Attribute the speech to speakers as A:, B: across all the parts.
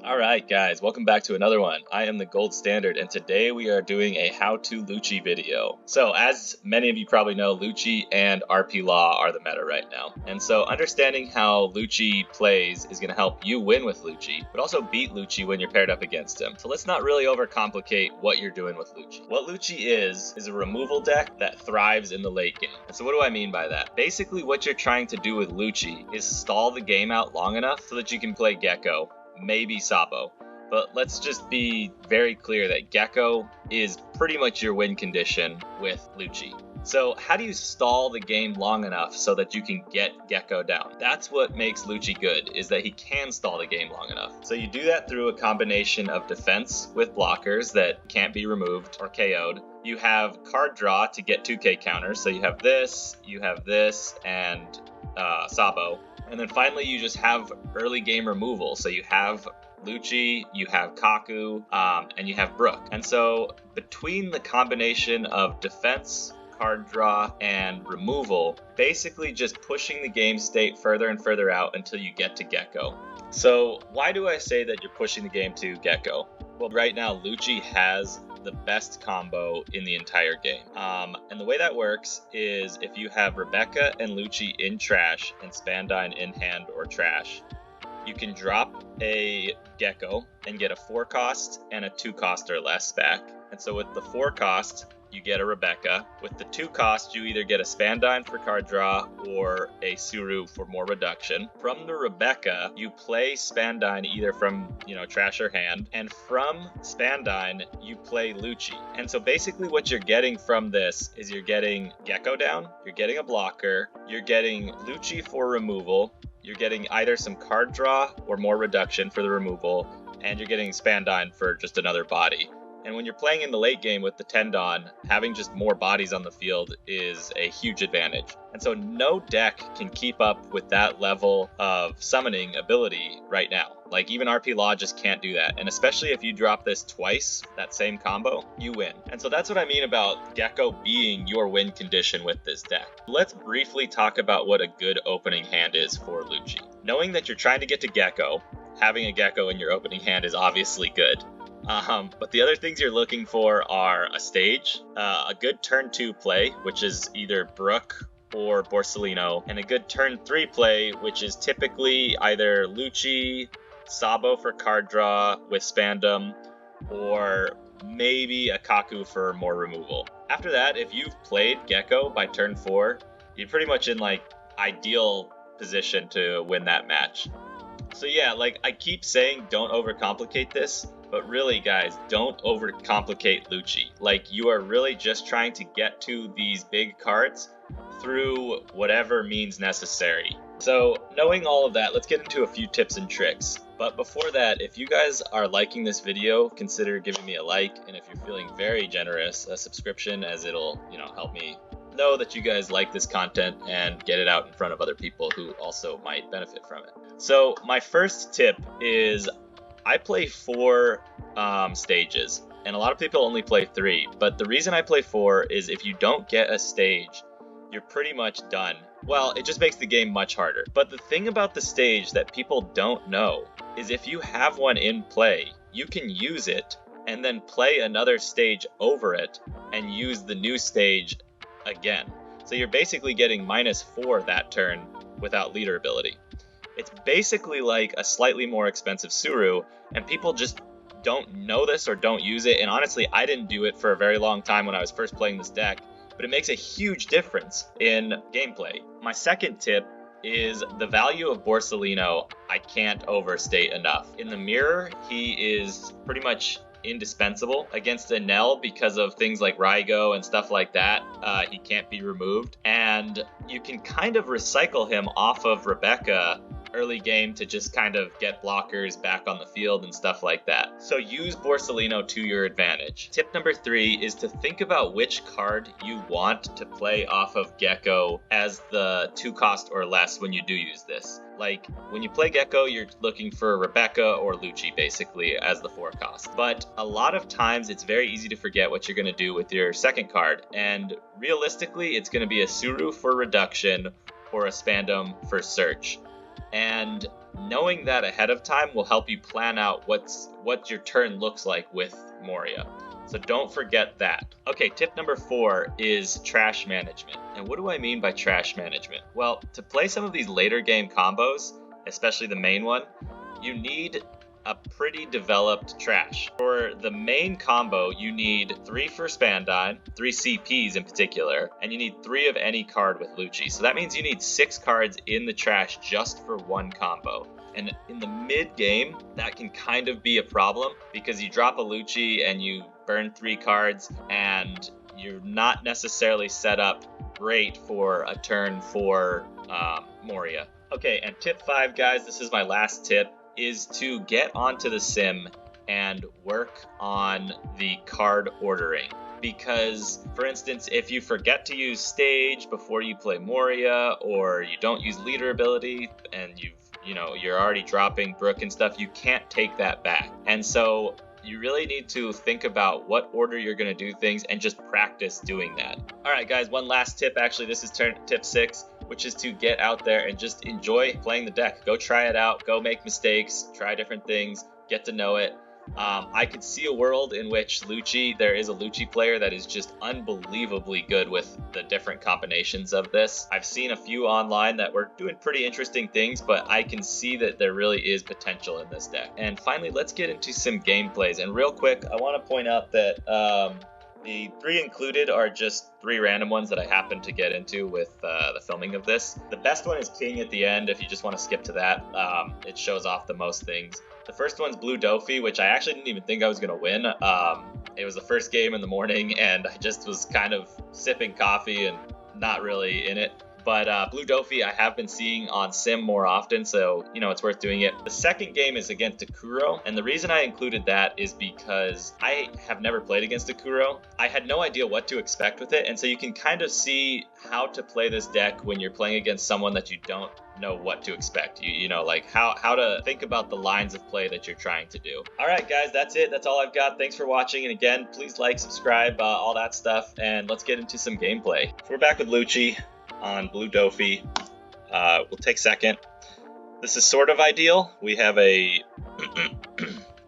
A: Alright guys, welcome back to another one. I am the Gold Standard and today we are doing a how-to Lucci video. So as many of you probably know, Lucci and RP Law are the meta right now. And so understanding how Lucci plays is going to help you win with Lucci, but also beat Lucci when you're paired up against him. So let's not really overcomplicate what you're doing with Lucci. What Lucci is a removal deck that thrives in the late game. And so what do I mean by that? Basically what you're trying to do with Lucci is stall the game out long enough so that you can play Gecko, maybe Sabo, but let's just be very clear that Gecko is pretty much your win condition with Lucci. So how do you stall the game long enough so that you can get Gecko down? That's what makes Lucci good, is that he can stall the game long enough. So you do that through a combination of defense with blockers that can't be removed or KO'd. You have card draw to get 2k counters, so you have this, and Sabo. And then finally, you just have early game removal. So you have Lucci, you have Kaku, and you have Brook. And so between the combination of defense, card draw, and removal, basically just pushing the game state further and further out until you get to Gecko. So why do I say that you're pushing the game to Gecko? Well, right now, Lucci has the best combo in the entire game. And the way that works is if you have Rebecca and Lucci in trash and Spandine in hand or trash, you can drop a Gecko and get a 4-cost and a 2-cost or less back. And so with the 4-cost, you get a Rebecca. With the 2-cost, you either get a Spandine for card draw or a Suru for more reduction. From the Rebecca, you play Spandine either from, trash or hand, and from Spandine, you play Lucci. And so basically what you're getting from this is you're getting Gecko down, you're getting a blocker, you're getting Lucci for removal, you're getting either some card draw or more reduction for the removal, and you're getting Spandine for just another body. And when you're playing in the late game with the Tendon, having just more bodies on the field is a huge advantage. And so no deck can keep up with that level of summoning ability right now. Like even RP Law just can't do that. And especially if you drop this twice, that same combo, you win. And so that's what I mean about Gecko being your win condition with this deck. Let's briefly talk about what a good opening hand is for Lucci. Knowing that you're trying to get to Gecko, having a Gecko in your opening hand is obviously good. But the other things you're looking for are a stage, a good turn 2 play, which is either Brook or Borsalino, and a good turn 3 play, which is typically either Lucci, Sabo for card draw with Spandom, or maybe a Kaku for more removal. After that, if you've played Gecko by turn 4, you're pretty much in ideal position to win that match. So yeah, I keep saying don't overcomplicate this, but really guys, don't overcomplicate Lucci. You are really just trying to get to these big cards through whatever means necessary. So knowing all of that, let's get into a few tips and tricks. But before that, if you guys are liking this video, consider giving me a like, and if you're feeling very generous, a subscription, as it'll, help me know that you guys like this content and get it out in front of other people who also might benefit from it. So my first tip is I play 4 stages, and a lot of people only play 3, but the reason I play 4 is if you don't get a stage, you're pretty much done. Well, it just makes the game much harder. But the thing about the stage that people don't know is if you have one in play, you can use it and then play another stage over it and use the new stage again. So you're basically getting -4 that turn without leader ability. It's basically like a slightly more expensive Suru, and people just don't know this or don't use it. And honestly, I didn't do it for a very long time when I was first playing this deck, but it makes a huge difference in gameplay. My second tip is the value of Borsalino I can't overstate enough. In the mirror, he is pretty much indispensable against Enel because of things like Raigo and stuff like that. He can't be removed, and you can kind of recycle him off of Rebecca early game to just kind of get blockers back on the field and stuff like that. So use Borsalino to your advantage. Tip number 3 is to think about which card you want to play off of Gecko as the 2-cost or less when you do use this. When you play Gecko, you're looking for Rebecca or Lucci basically as the 4-cost. But a lot of times it's very easy to forget what you're going to do with your second card, and realistically it's going to be a Suru for reduction or a Spandom for search. And knowing that ahead of time will help you plan out what your turn looks like with Moria. So don't forget that. Okay, tip number 4 is trash management. And what do I mean by trash management? Well, to play some of these later game combos, especially the main one, you need a pretty developed trash. For the main combo, you need 3 first Bandine, 3 CPs in particular, and you need 3 of any card with Lucci. So that means you need 6 cards in the trash just for one combo. And in the mid game, that can kind of be a problem because you drop a Lucci and you burn 3 cards and you're not necessarily set up great for a turn for Moria. Okay, and tip 5, guys, this is my last tip, is to get onto the sim and work on the card ordering. Because, for instance, if you forget to use stage before you play Moria, or you don't use leader ability and you're already dropping Brook and stuff, you can't take that back. And so you really need to think about what order you're going to do things and just practice doing that. All right, guys, one last tip. Actually, this is tip 6, which is to get out there and just enjoy playing the deck. Go try it out. Go make mistakes. Try different things. Get to know it. I could see a world in which there is a Lucci player that is just unbelievably good with the different combinations of this. I've seen a few online that were doing pretty interesting things, but I can see that there really is potential in this deck. And finally, let's get into some gameplays. And real quick, I want to point out that the 3 included are just 3 random ones that I happened to get into with the filming of this. The best one is King at the end, if you just want to skip to that. It shows off the most things. The first one's Blue Doffy, which I actually didn't even think I was going to win. It was the first game in the morning, and I just was kind of sipping coffee and not really in it. But Blue Doffy I have been seeing on Sim more often, so, it's worth doing it. The second game is against a Kuro, and the reason I included that is because I have never played against a Kuro. I had no idea what to expect with it, and so you can kind of see how to play this deck when you're playing against someone that you don't know what to expect. Like how to think about the lines of play that you're trying to do. All right, guys, that's it. That's all I've got. Thanks for watching, and again, please like, subscribe, all that stuff, and let's get into some gameplay. So we're back with Lucci on Blue Doffy. We'll take second. This is sort of ideal. We have a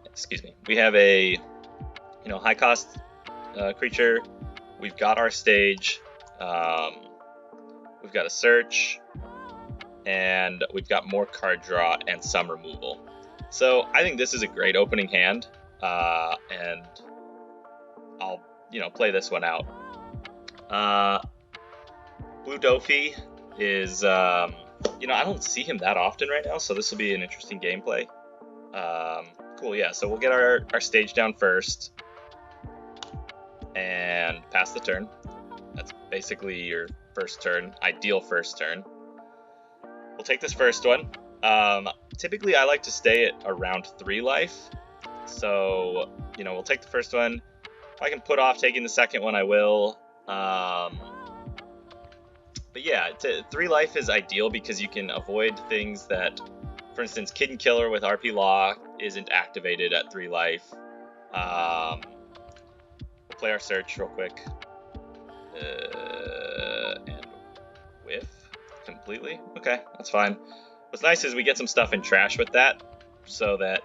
A: excuse me. We have a high cost creature. We've got our stage. We've got a search, and we've got more card draw and some removal. So I think this is a great opening hand, and I'll play this one out. Blue Doffy is, I don't see him that often right now, so this will be an interesting gameplay. Cool, yeah, so we'll get our stage down first and pass the turn. That's basically your first turn, ideal first turn. We'll take this first one. Typically, I like to stay at around 3 life, so, we'll take the first one. If I can put off taking the second one, I will. But yeah, 3 life is ideal because you can avoid things that, for instance, Kid Killer with RP Law isn't activated at 3 life. We'll play our search real quick. And whiff completely. Okay, that's fine. What's nice is we get some stuff in trash with that, so that,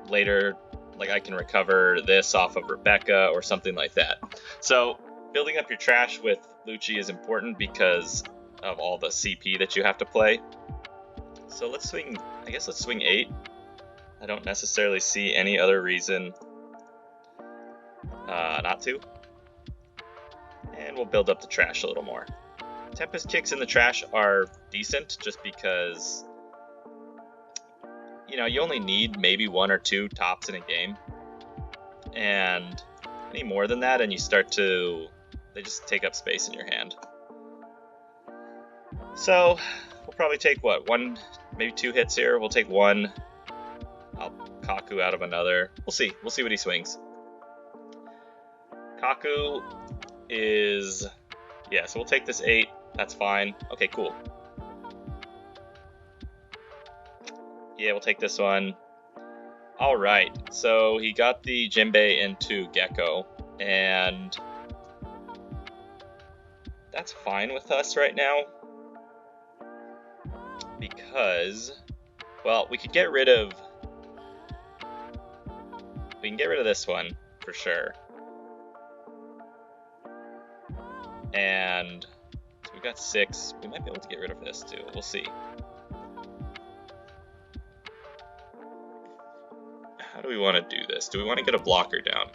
A: later, like, I can recover this off of Rebecca or something like that. So building up your trash with Lucci is important because of all the CP that you have to play. So let's swing 8. I don't necessarily see any other reason not to. And we'll build up the trash a little more. Tempest kicks in the trash are decent just because, you only need maybe 1 or 2 tops in a game. And any more than that and they just take up space in your hand. So we'll probably take 1, maybe 2 hits here. We'll take 1. I'll Kaku out of another. We'll see what he swings. Kaku is, yeah, so we'll take this 8. That's fine. Okay, cool. Yeah, we'll take this one. All right, so he got the Jinbei into Gecko, and that's fine with us right now because Well, we could get rid of... We can get rid of this one, for sure. And... So we've got 6. We might be able to get rid of this, too. We'll see. How do we want to do this? Do we want to get a blocker down?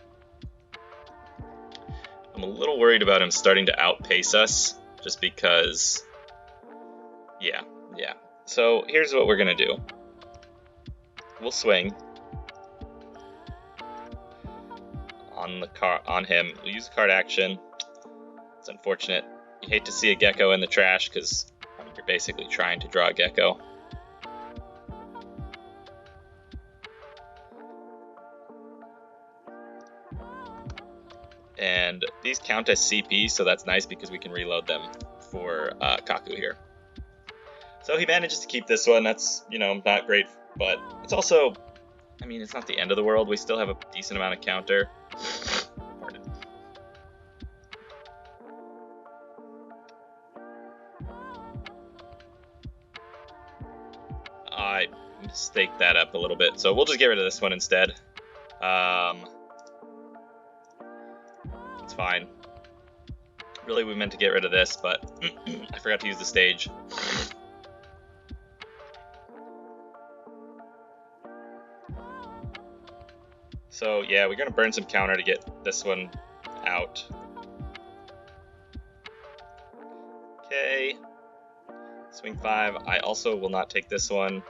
A: I'm a little worried about him starting to outpace us, just because... Yeah. So here's what we're going to do. We'll swing on him. We'll use card action. It's unfortunate. You hate to see a gecko in the trash, because you're basically trying to draw a gecko. And these count as CP, so that's nice because we can reload them for Kaku here. So he manages to keep this one. That's, you know, not great, but it's also, I mean, it's not the end of the world. We still have a decent amount of counter. Pardon. I mistaked that up a little bit, so we'll just get rid of this one instead. It's fine. Really, we meant to get rid of this, but I forgot to use the stage. So yeah, we're gonna burn some counter to get this one out. Okay. Swing 5. I also will not take this one.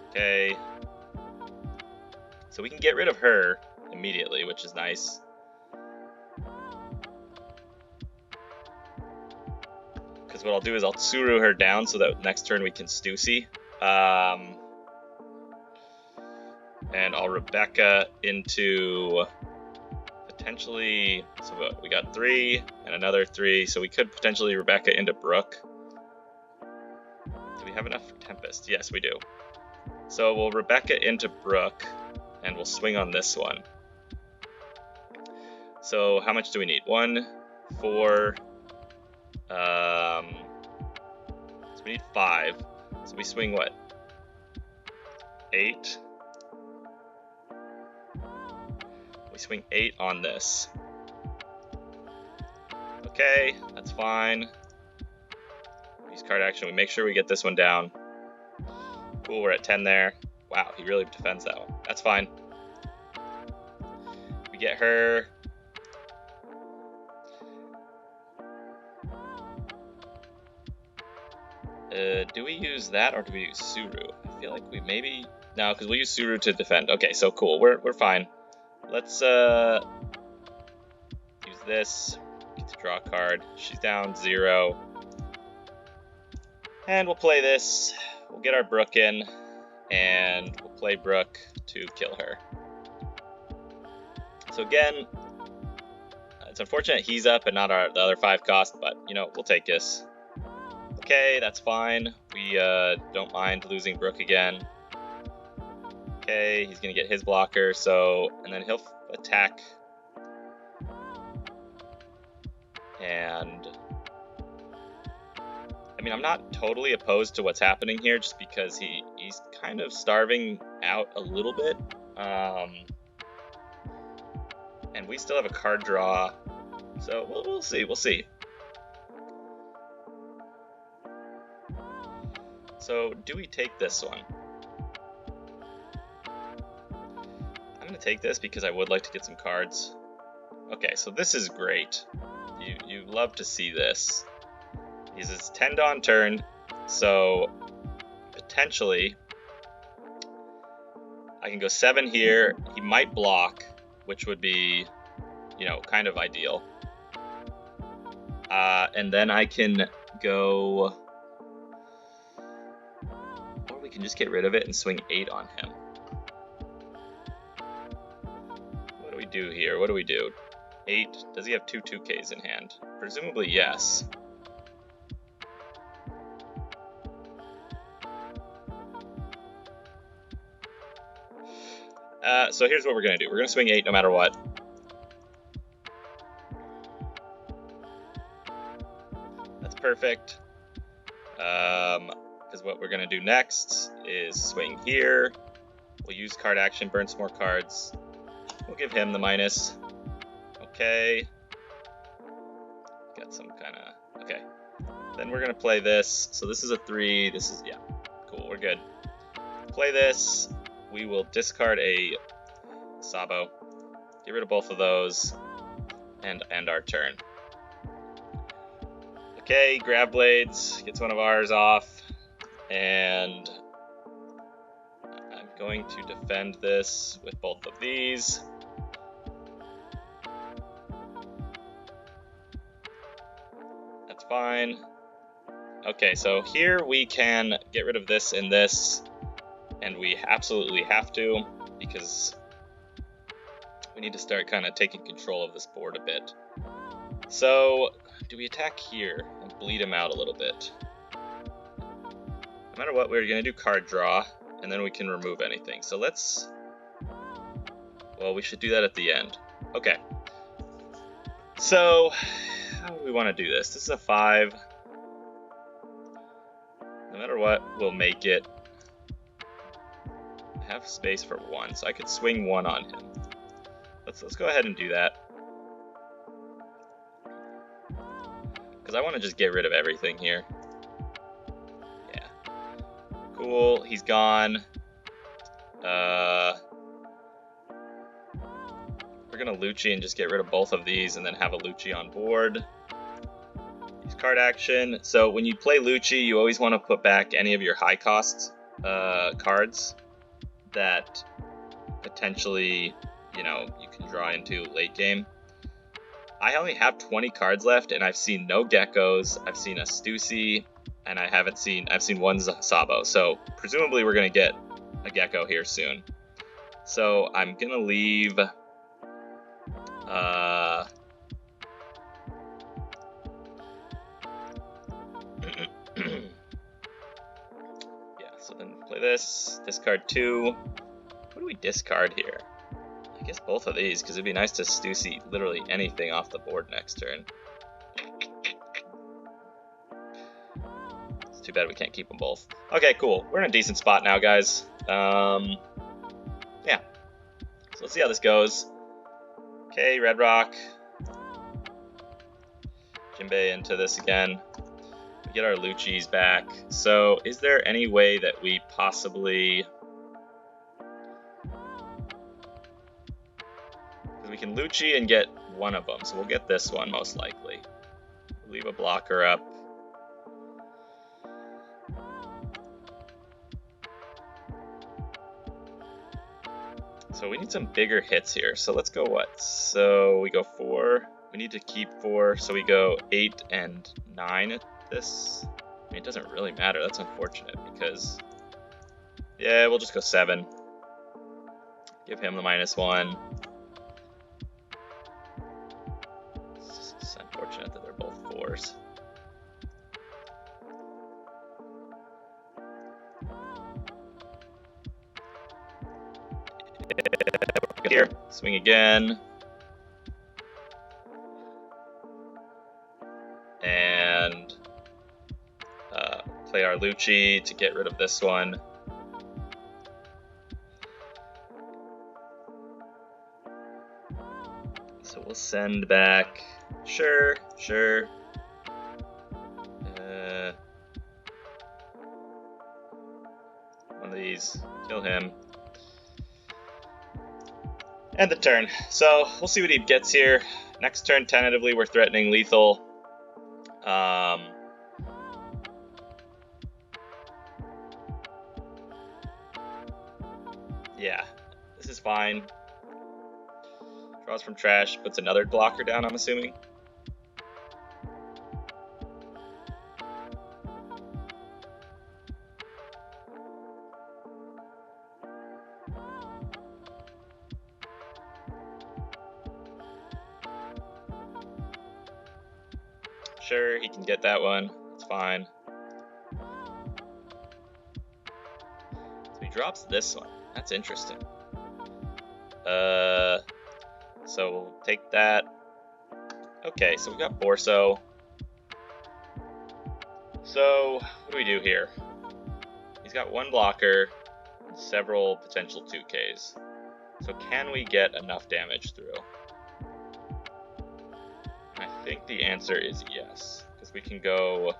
A: Okay. So we can get rid of her immediately, which is nice. Because what I'll do is I'll Tsuru her down so that next turn we can Stussy. And I'll Rebecca into potentially, so what, we got 3 and another 3, so we could potentially Rebecca into Brook. Do we have enough for Tempest? Yes, we do. So we'll Rebecca into Brook, and we'll swing on this one. So how much do we need? 1, 4, so we need 5. So we swing what? 8. We swing 8 on this. Okay, that's fine. Use card action. We make sure we get this one down. Cool, we're at 10 there. Wow, he really defends that one. That's fine. We get her. Do we use that or do we use Suru? I feel like we maybe... No, because we'll use Suru to defend. Okay, so cool. We're fine. Let's use this. Get to draw a card. She's down 0. And we'll play this. We'll get our Brook in. And we'll play Brook to kill her. So again, it's unfortunate he's up and not the other 5 cost, but, you know, we'll take this. Okay, that's fine. We don't mind losing Brook again. Okay, he's gonna get his blocker, so, and then he'll attack. And, I mean, I'm not totally opposed to what's happening here, just because he's kind of starving out a little bit. And we still have a card draw, so we'll see. So, do we take this one? I'm going to take this because I would like to get some cards. Okay, so this is great. You love to see this. He's his 10 on turn, so potentially I can go 7 here. He might block, which would be, you know, kind of ideal. And then I can go... Or we can just get rid of it and swing 8 on him. What do we do here? What do we do? 8. Does he have 2 2Ks in hand? Presumably, yes. So here's what we're going to do. We're going to swing 8 no matter what. That's perfect. because what we're going to do next is swing here. We'll use card action, burn some more cards. We'll give him the minus. Okay. Got some kind of... Okay. Then we're going to play this. So this is a 3. This is... Yeah. Cool. We're good. Play this. We will discard a Sabo. Get rid of both of those. And end our turn. Okay. Grab Blades. Gets one of ours off. And... I'm going to defend this with both of these. That's fine. Okay, so here we can get rid of this and this, and we absolutely have to, because we need to start kind of taking control of this board a bit. So, do we attack here and bleed him out a little bit? No matter what, we're going to do card draw, and then we can remove anything. So let's... Well, we should do that at the end. Okay. So, how do we want to do this? This is a 5. No matter what, we'll make it. I have space for 1, so I could swing 1 on him. Let's go ahead and do that. Because I want to just get rid of everything here. Yeah. Cool, he's gone. We're going to Lucci and just get rid of both of these and then have a Lucci on board. Use card action. So when you play Lucci, you always want to put back any of your high cost cards that potentially, you know, you can draw into late game. I only have 20 cards left, and I've seen no Geckos. I've seen a Stussy, and I've seen one Sabo. So presumably we're gonna get a Gecko here soon. So I'm gonna leave. Yeah, so then play this, discard 2. What do we discard here? I guess both of these, because it'd be nice to Stussy literally anything off the board next turn. It's too bad we can't keep them both. Okay, cool. We're in a decent spot now, guys. Yeah. So let's see how this goes. Okay, Red Rock. Jinbei into this again. We get our Lucci's back. So, is there any way that we possibly... Because we can Lucci and get one of them, so we'll get this one most likely. We'll leave a blocker up. So we need some bigger hits here. So let's go what? So we go 4. We need to keep 4. So we go 8 and 9 at this. I mean, it doesn't really matter. That's unfortunate because... Yeah, we'll just go 7. Give him the -1. It's unfortunate that they're both 4s. Here, swing again. And play our Lucci to get rid of this one. So we'll send back. Sure. One of these. Kill him. End the turn. So we'll see what he gets here. Next turn, tentatively, we're threatening lethal. Yeah, this is fine. Draws from trash, puts another blocker down, I'm assuming. Sure, he can get that one. It's fine. So he drops this one. That's interesting. So we'll take that. Okay, so we got Borso. So what do we do here? he's got one blocker and several potential 2Ks. So can we get enough damage through? I think the answer is yes, because we can go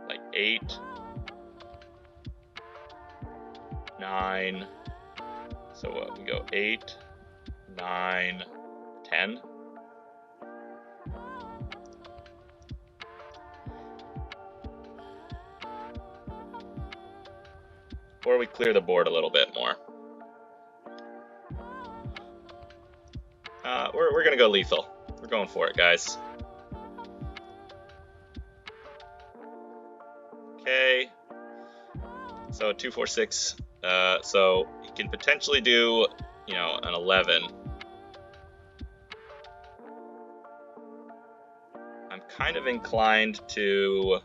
A: like 8, 9, so what, we go 8, 9, 10. Or we clear the board a little bit more. We're gonna go lethal. We're going for it, guys. Okay. So 2, 4, 6. So you can potentially do, you know, an 11. I'm kind of inclined to,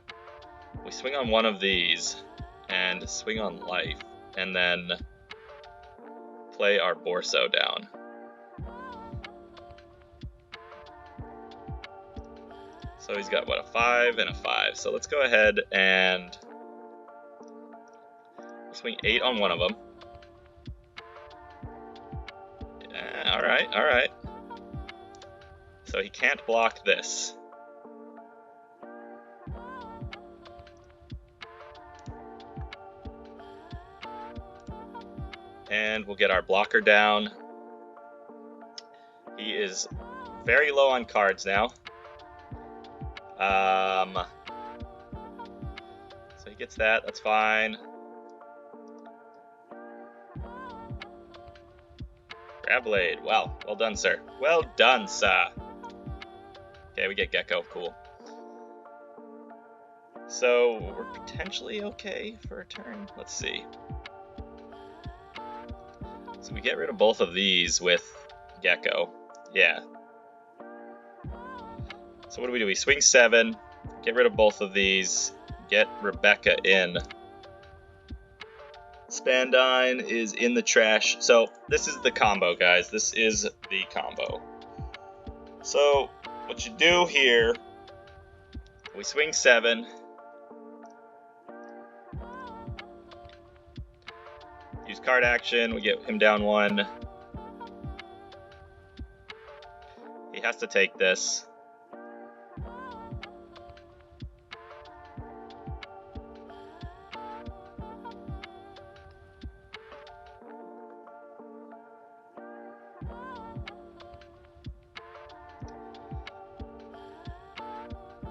A: we swing on one of these and swing on life, and then play our Borso down. So he's got, what, a 5 and a 5. So let's go ahead and swing 8 on one of them. Yeah, alright, alright. So he can't block this. And we'll get our blocker down. He is very low on cards now. So he gets that, that's fine. Grab blade, wow, well done, sir. Well done, sir. Okay, we get Gecko, cool. So we're potentially okay for a turn. Let's see. So we get rid of both of these with Gecko. Yeah. So what do? We swing 7, get rid of both of these, get Rebecca in. Spandine is in the trash. So this is the combo, guys. This is the combo. So what you do here, we swing 7. Use card action, we get him down 1. He has to take this.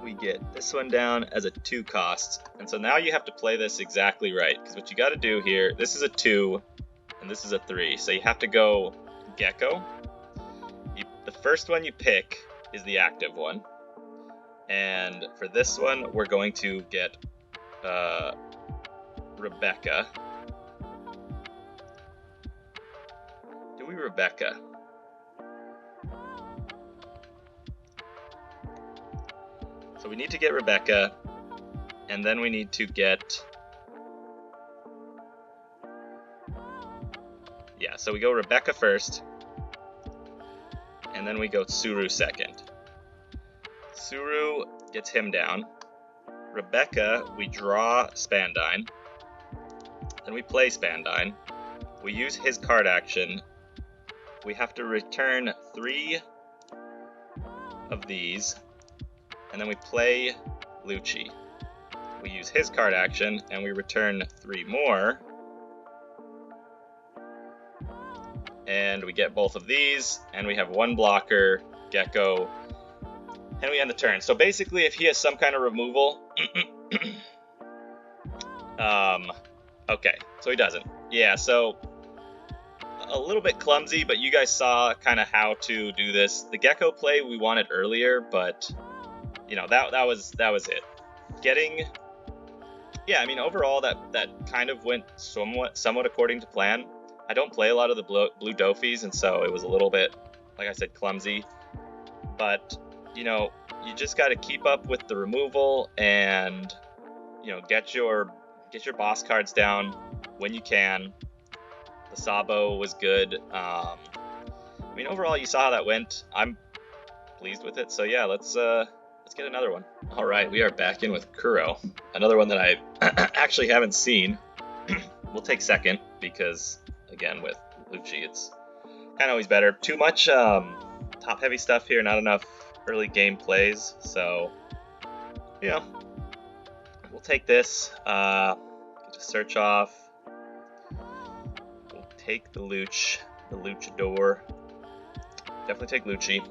A: We get this one down as a 2 cost. And so now you have to play this exactly right, because what you got to do here, this is a 2 and this is a 3, so you have to go Gecko. The first one you pick is the active one, and for this one we're going to get Rebecca. Do we Rebecca? So we need to get Rebecca, and then we need to get... Yeah, so we go Rebecca first, and then we go Tsuru second. Tsuru gets him down. Rebecca, we draw Spandine. Then we play Spandine. We use his card action. We have to return 3 of these. And then we play Lucci. We use his card action, and we return 3 more. And we get both of these, and we have 1 blocker, Gecko, and we end the turn. So basically, if he has some kind of removal... okay, so he doesn't. Yeah, so a little bit clumsy, but you guys saw kind of how to do this. The Gecko play we wanted earlier, but... You know, that was it. Getting, yeah, I mean, overall that kind of went somewhat according to plan. I don't play a lot of the Blue Doffys, and so it was a little bit, like I said, clumsy. But you know, you just got to keep up with the removal, and you know, get your boss cards down when you can. The Sabo was good. I mean, overall, you saw how that went. I'm pleased with it. So yeah, let's let's get another one. All right, we are back in with Kuro, another one that I actually haven't seen. We'll take second because, again, with Lucci, it's kind of always better. Too much top-heavy stuff here, not enough early game plays, so, you know, we'll take this. Get a search off. We'll take the Luchador. Definitely take Lucci.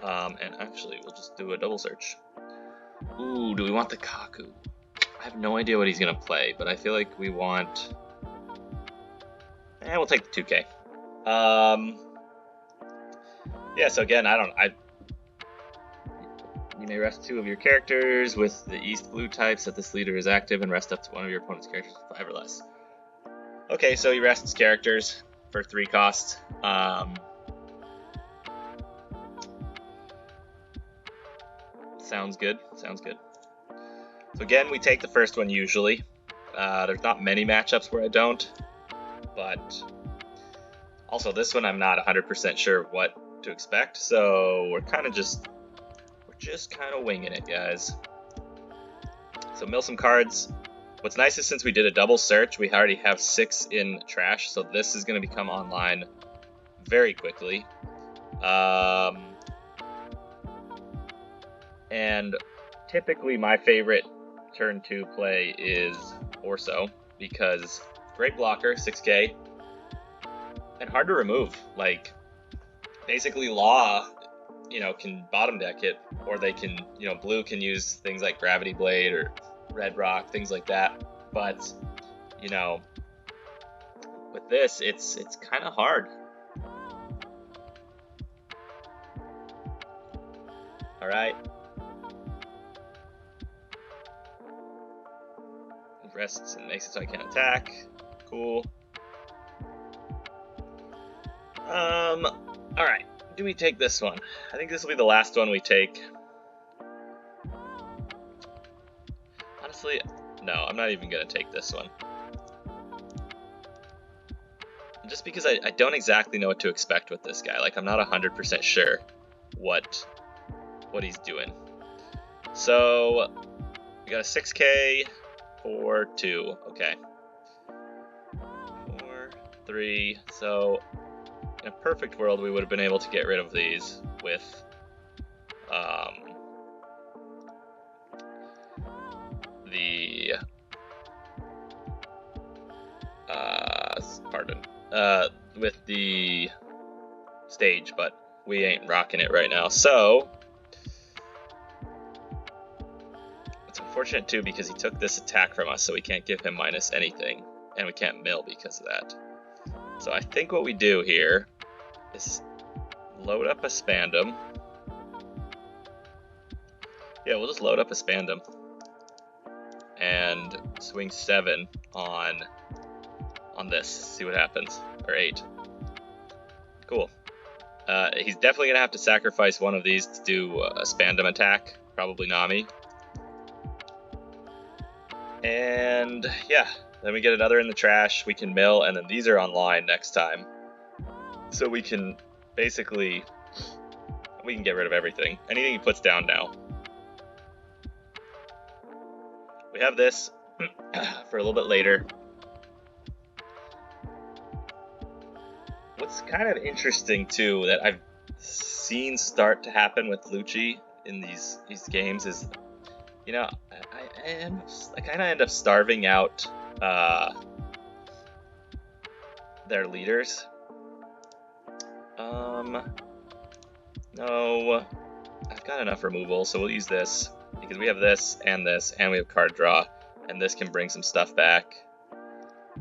A: And actually, we'll just do a double search. Ooh, do we want the Kaku? I have no idea what he's going to play, but I feel like we want... we'll take the 2K. Yeah, so again, you may rest 2 of your characters with the East-Blue type, set this leader is active, and rest up to one of your opponent's characters with 5 or less. Okay, so he rests characters for 3 costs. Sounds good. Sounds good. So again, we take the first one usually. There's not many matchups where I don't, but also this one I'm not 100% sure what to expect. So we're just kind of winging it, guys. So mill some cards. What's nice is since we did a double search, we already have 6 in trash, so this is going to become online very quickly. And typically my favorite turn 2 play is Orso, because great blocker, 6k, and hard to remove. Like, basically Law, can bottom deck it, or they can, Blue can use things like Gravity Blade or Red Rock, things like that. But, with this, it's kind of hard. All right. Rests and makes it so I can't attack. Cool. Alright. Do we take this one? I think this will be the last one we take. Honestly, no, I'm not even gonna take this one. Just because I don't exactly know what to expect with this guy. Like, I'm not 100% sure what he's doing. So, we got a 6k. 4, 2, okay. 4, 3, so in a perfect world we would have been able to get rid of these with with the stage, but we ain't rocking it right now, so it's unfortunate too because he took this attack from us, so we can't give him minus anything, and we can't mill because of that. So I think what we do here is load up a Spandam. Yeah, we'll just load up a Spandam and swing 7 on this. See what happens. Or 8. Cool. He's definitely gonna have to sacrifice one of these to do a Spandam attack. Probably Nami. And yeah, then we get another in the trash. We can mill, and then these are online next time. So we can basically, we can get rid of everything. Anything he puts down now. We have this for a little bit later. What's kind of interesting too that I've seen start to happen with Lucci in these games is, I kind of end up starving out their leaders. No, I've got enough removal, so we'll use this because we have this, and we have card draw, and this can bring some stuff back.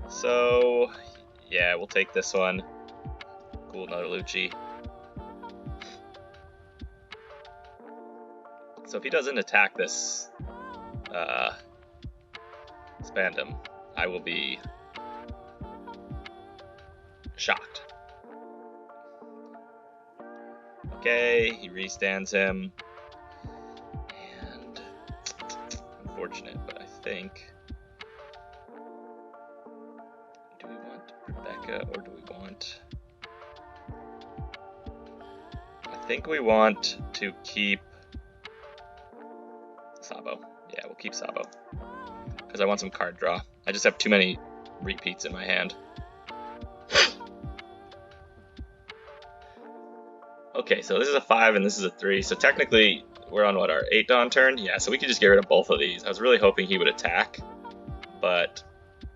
A: So yeah, we'll take this one. Cool, another Lucci. So if he doesn't attack this Spandam, I will be shocked. Okay, he restands him. And unfortunate, but I think, do we want Rebecca or do we want, I think we want to keep keep Sabo. Because I want some card draw. I just have too many repeats in my hand. Okay, so this is a 5 and this is a 3. So technically, we're on what, our 8 Dawn turn? Yeah, so we could just get rid of both of these. I was really hoping he would attack, but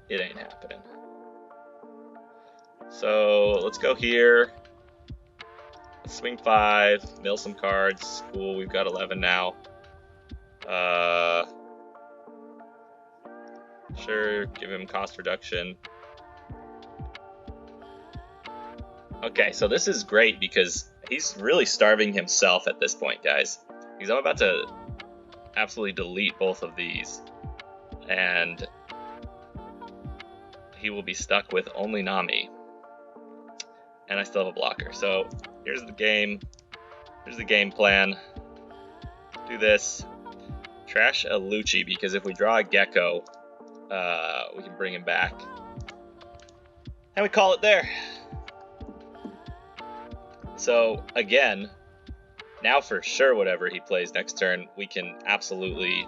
A: it ain't happening. So let's go here. Let's swing 5, mill some cards. Cool, we've got 11 now. Sure, give him cost reduction. Okay, so this is great because he's really starving himself at this point, guys. Because I'm about to absolutely delete both of these. And he will be stuck with only Nami. And I still have a blocker. So here's the game. Here's the game plan. Do this. Trash a Lucci, because if we draw a Gecko, we can bring him back. And we call it there. So again, now for sure whatever he plays next turn, we can absolutely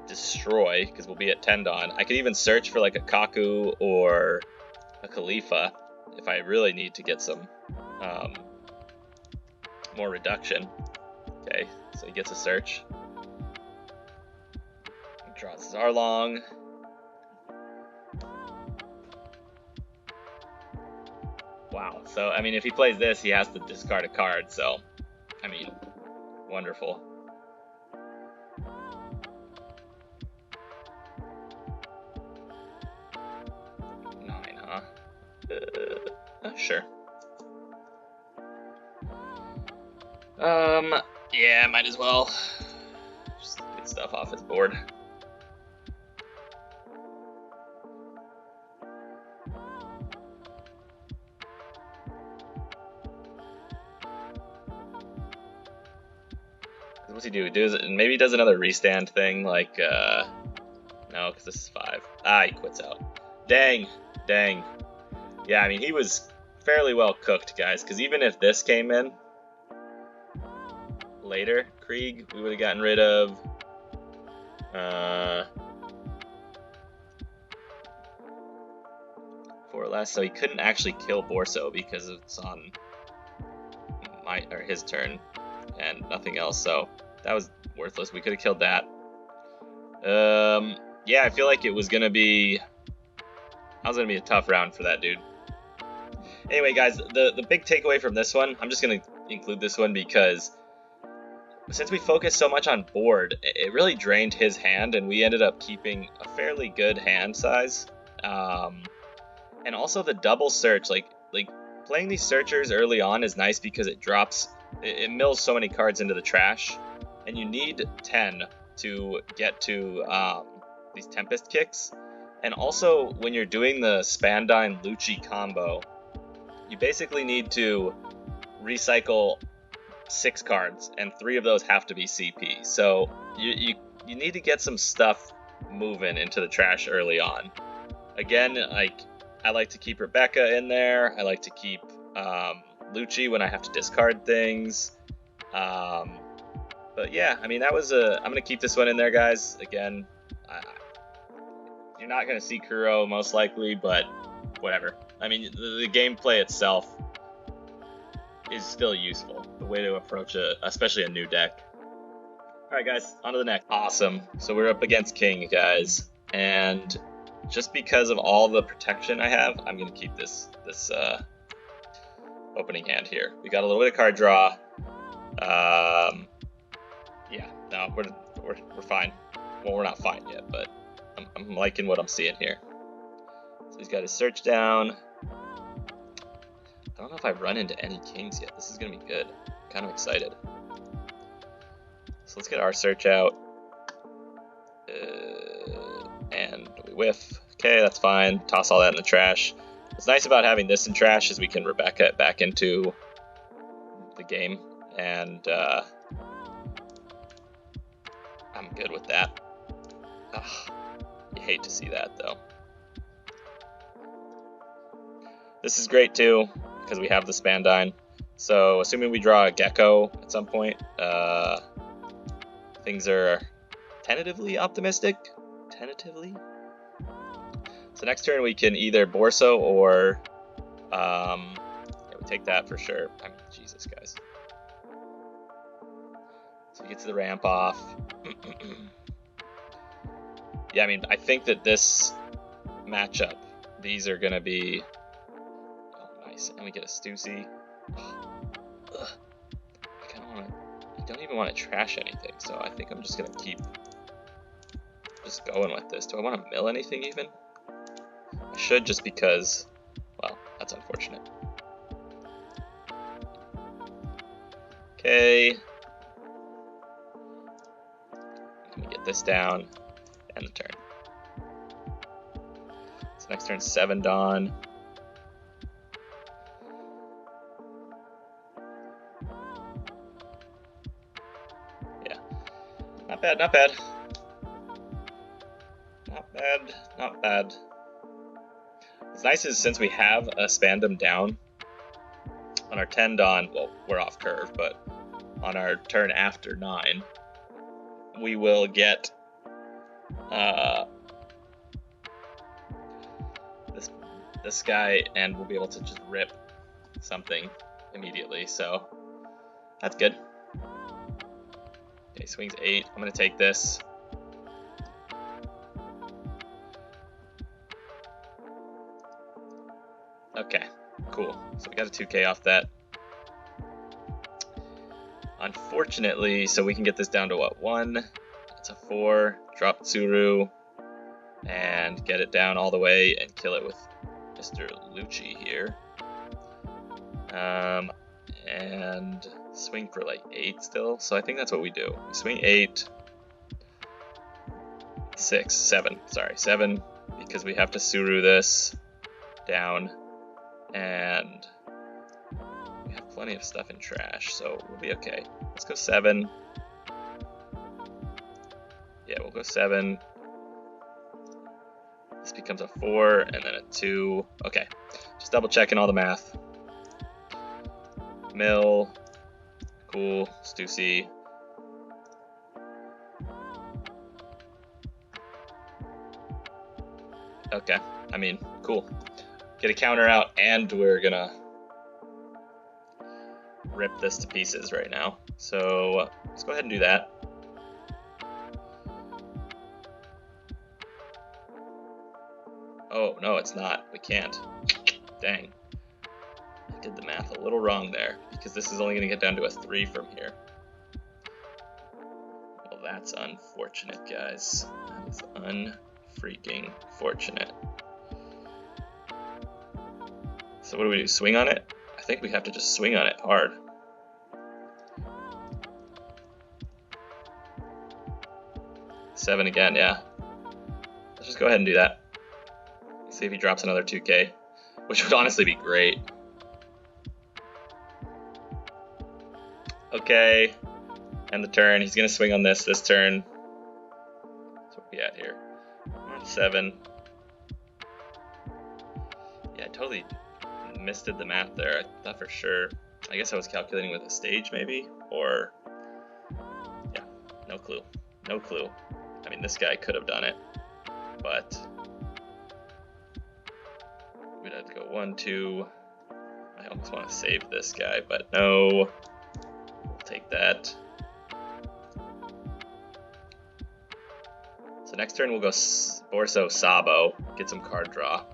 A: destroy, because we'll be at 10 Dawn. I could even search for like a Kaku or a Khalifa if I really need to get some more reduction. Okay, so he gets a search. He draws Zarlong. Wow, so I mean, if he plays this, he has to discard a card, so I mean, wonderful. Nine, huh? Sure. Yeah, might as well. Just get stuff off his board. What's he do? Maybe he does another restand thing, like, no, because this is 5. Ah, he quits out. Dang. Yeah, I mean, he was fairly well cooked, guys, because even if this came in later, Krieg, we would have gotten rid of, 4 less, so he couldn't actually kill Borso because it's on his turn and nothing else, so that was worthless. We could have killed that. Yeah, I feel like it was gonna be a tough round for that dude. Anyway, guys, the big takeaway from this one, I'm just gonna include this one because since we focused so much on board, it really drained his hand, and we ended up keeping a fairly good hand size. And also the double search, like playing these searchers early on is nice because it mills so many cards into the trash, and you need 10 to get to these Tempest kicks. And also, when you're doing the Spandine Lucci combo, you basically need to recycle 6 cards, and 3 of those have to be CP. So you need to get some stuff moving into the trash early on. Again, I like to keep Rebecca in there. I like to keep Lucci when I have to discard things. But yeah, I mean, I'm gonna keep this one in there, guys. Again, you're not gonna see Kuro most likely, but whatever. I mean, the gameplay itself is still useful. The way to approach especially a new deck. All right, guys, on to the next. Awesome. So we're up against King, guys, and just because of all the protection I have, I'm gonna keep this opening hand here. We got a little bit of card draw. Yeah, no, we're fine. Well, we're not fine yet, but I'm liking what I'm seeing here. So he's got his search down. I don't know if I've run into any kings yet. This is gonna be good. I'm kind of excited. So let's get our search out. And we whiff. Okay, that's fine. Toss all that in the trash. What's nice about having this in trash is we can Rebecca it back into the game, and I'm good with that. Ugh, you hate to see that, though. This is great, too, because we have the Spandine. So, assuming we draw a Gecko at some point, things are tentatively optimistic. Tentatively. So next turn we can either Borso or yeah, we take that for sure. I mean, Jesus, guys. So we get to the ramp off. Yeah, I mean, I think that this matchup, these are gonna be nice, and we get a Stussy. I kind of want to. I don't even want to trash anything, so I think I'm just gonna keep just going with this. Do I want to mill anything even? I should, just because. Well, that's unfortunate. Okay. Let me get this down, and the turn. So next turn, 7 Dawn. Yeah, not bad, not bad. Not bad, not bad. What's nice is since we have a Spandam down, on our 10 Dawn, well, we're off curve, but on our turn after 9, we will get this guy, and we'll be able to just rip something immediately, so that's good. Okay, swings 8. I'm gonna take this. Okay, cool. So we got a 2k off that. Unfortunately, so we can get this down to what, 1? It's a 4. Drop Tsuru and get it down all the way and kill it with Mr. Lucci here. And swing for like 8 still. So I think that's what we do. We swing 8, 6, 7. Sorry, 7, because we have to Tsuru this down, and we have plenty of stuff in trash, so we'll be okay. Let's go 7. Yeah, we'll go 7. This becomes a 4, and then a 2. Okay, just double checking all the math. Mill, cool, Stussy. Okay, I mean, cool. Get a counter out, and we're gonna rip this to pieces right now. So let's go ahead and do that. Oh, no, it's not. We can't. Dang. I did the math a little wrong there, because this is only going to get down to a 3 from here. Well, that's unfortunate, guys. That is unfreaking fortunate. So what do we do? Swing on it? I think we have to just swing on it hard. Seven again, yeah. Let's just go ahead and do that. See if he drops another 2k, which would honestly be great. Okay, and the turn. He's gonna swing on this turn. That's what we at here. We're on 7. Yeah, I totally misdid the math there. I thought for sure. I guess I was calculating with a stage maybe, or yeah, no clue. No clue. I mean, this guy could have done it, but we'd have to go 1, 2. I almost want to save this guy, but no. We'll take that. So next turn we'll go Borso Sabo, get some card draw.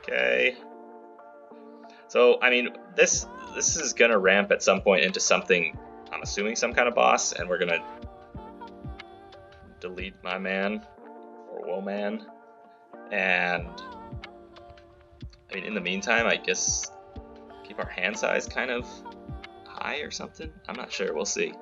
A: Okay. So I mean, this is gonna ramp at some point into something. I'm assuming some kind of boss, and we're gonna delete my man or woman. And I mean, in the meantime, I guess keep our hand size kind of high or something. I'm not sure. We'll see.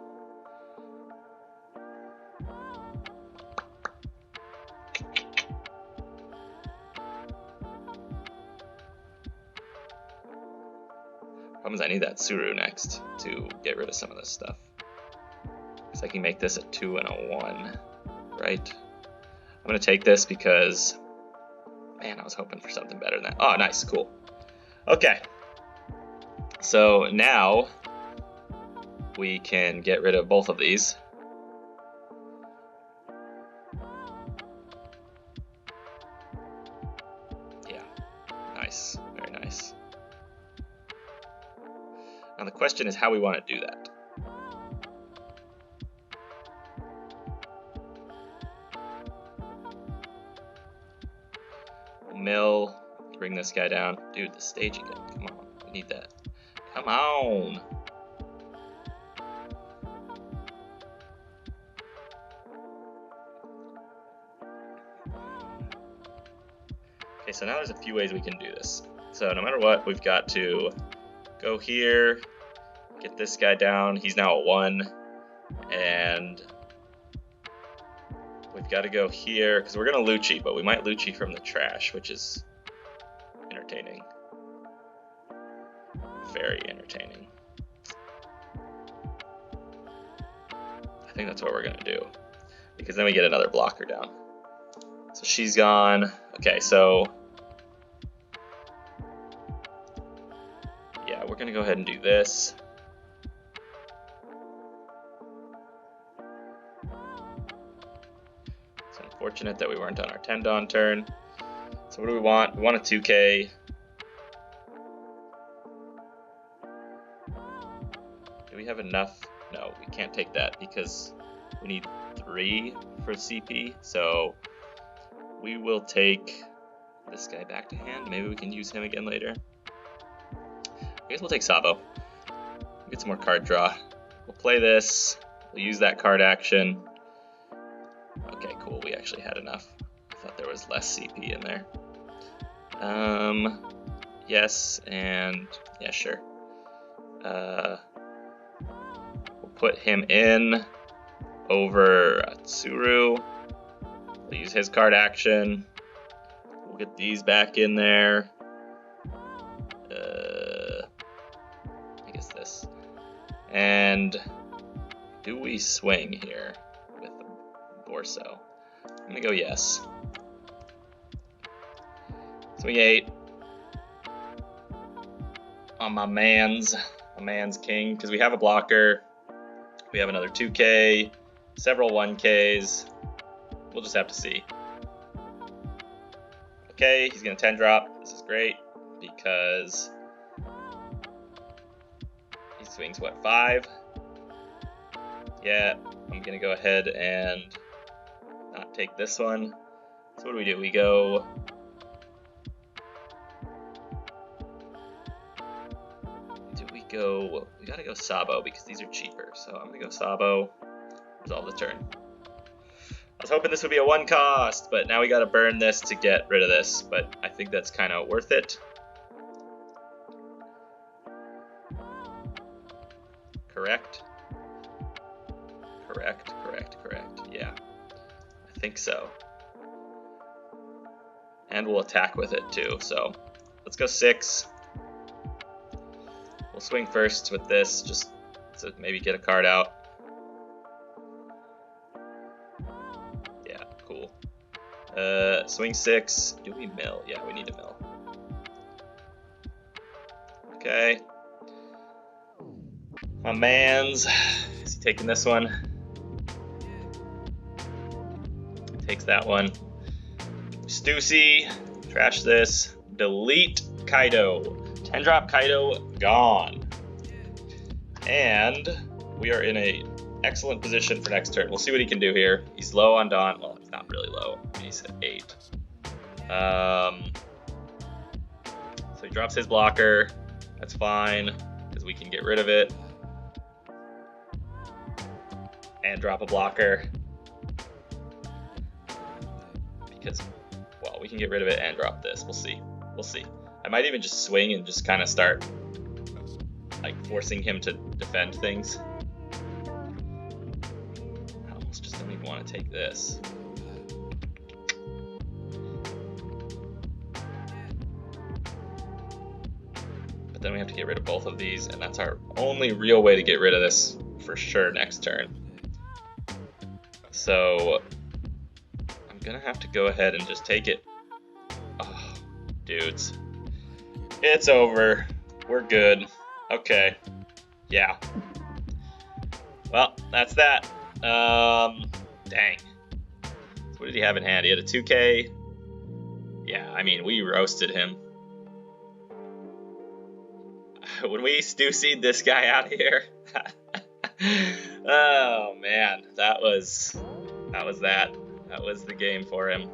A: Problem is I need that Tsuru next to get rid of some of this stuff. Because I can make this a 2 and a 1, right? I'm going to take this because, man, I was hoping for something better than that. Oh, nice, cool. Okay. So now we can get rid of both of these. Yeah, nice, very nice. Now the question is how we want to do that. Mill, bring this guy down. Dude, the stage again, come on, we need that. Come on! Okay, so now there's a few ways we can do this. So no matter what, we've got to go here, get this guy down. He's now at 1, and we've got to go here because we're gonna Lucci, but we might Lucci from the trash, which is entertaining. Very entertaining. I think that's what we're gonna do because then we get another blocker down. So she's gone. Okay, so yeah, we're gonna go ahead and do this. It's unfortunate that we weren't on our Tendon turn. So what do we want? We want a 2K. Do we have enough? No, we can't take that because we need 3 for CP. So we will take this guy back to hand. Maybe we can use him again later. I guess we'll take Sabo. We'll get some more card draw. We'll play this. We'll use that card action. Okay, cool. We actually had enough. I thought there was less CP in there. Yes, and yeah, sure. We'll put him in over Tsuru. We'll use his card action. We'll get these back in there. I guess this. And do we swing here with Borso? I'm gonna go yes. Swing 8 on my man's king, because we have a blocker. We have another 2K, several 1Ks. We'll just have to see. Okay, he's gonna 10 drop. This is great because he swings what, 5? Yeah, I'm gonna go ahead and not take this one. So what do? We go. We gotta go Sabo because these are cheaper. So I'm gonna go Sabo, resolve the turn. I was hoping this would be a 1 cost, but now we gotta burn this to get rid of this, but I think that's kind of worth it. Correct? Correct. Yeah, I think so. And we'll attack with it too, so let's go 6. We'll swing first with this, just to maybe get a card out. Yeah, cool. Swing 6. Do we mill? Yeah, we need to mill. Okay. My man's. Is he taking this one? Takes that one. Stussy. Trash this. Delete Kaido. 10 drop Kaido gone. And we are in a excellent position for next turn. We'll see what he can do here. He's low on Dawn. Well, it's not really low. He's at 8. So he drops his blocker. That's fine, because we can get rid of it. And drop a blocker. Because, well, we can get rid of it and drop this. We'll see. We'll see. I might even just swing and just kind of start like forcing him to defend things. I almost just don't even want to take this. But then we have to get rid of both of these, and that's our only real way to get rid of this for sure next turn. So I'm gonna have to go ahead and just take it. Oh, dudes. It's over. We're good. Okay. Yeah. Well, that's that. Dang. So what did he have in hand? He had a 2K. Yeah, I mean, we roasted him. When we do seed this guy out here. Oh man, that was that. That was the game for him.